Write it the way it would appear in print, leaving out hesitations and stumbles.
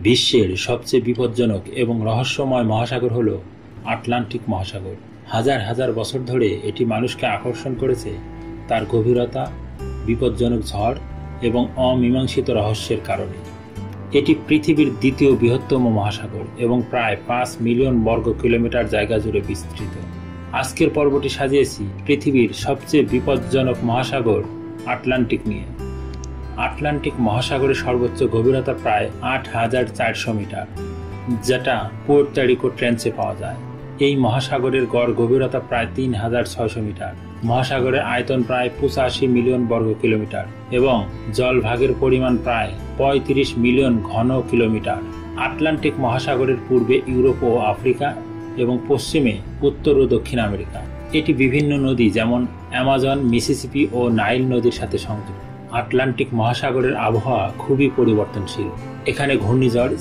বিশ্বের সবচেয়ে বিপজ্জনক এবং রহস্যময় মহাসাগর হল আটলান্টিক মহাসাগর। হাজার হাজার বছর ধরে এটি মানুষকে আকর্ষণ করেছে তার গভীরতা, বিপজ্জনক ঝড় এবং অমীমাংসিত রহস্যের কারণে। এটি পৃথিবীর দ্বিতীয় বৃহত্তম মহাসাগর এবং প্রায় 5 মিলিয়ন বর্গ কিলোমিটার জায়গা জুড়ে বিস্তৃত। আজকের পর্বটি সাজিয়েছি পৃথিবীর সবচেয়ে বিপজ্জনক মহাসাগর আটলান্টিক নিয়ে। আটলান্টিক মহাসাগরের সর্বোচ্চ গভীরতা প্রায় 8,400 মিটার, যেটা পুয়ের্তো রিকো ট্রেঞ্চে পাওয়া যায়। এই মহাসাগরের গড় গভীরতা প্রায় 3,600 মিটার। মহাসাগরের আয়তন প্রায় 85 মিলিয়ন বর্গ কিলোমিটার এবং জলভাগের পরিমাণ প্রায় 35 মিলিয়ন ঘন কিলোমিটার। আটলান্টিক মহাসাগরের পূর্বে ইউরোপ ও আফ্রিকা এবং পশ্চিমে উত্তর ও দক্ষিণ আমেরিকা। এটি বিভিন্ন নদী যেমন অ্যামাজন, মিসিসিপি ও নাইল নদীর সাথে সংযুক্ত। আটলান্টিক মহাসাগরের আবহাওয়া খুবই পরিবর্তনশীল। এখানে ঘূর্ণিঝড়,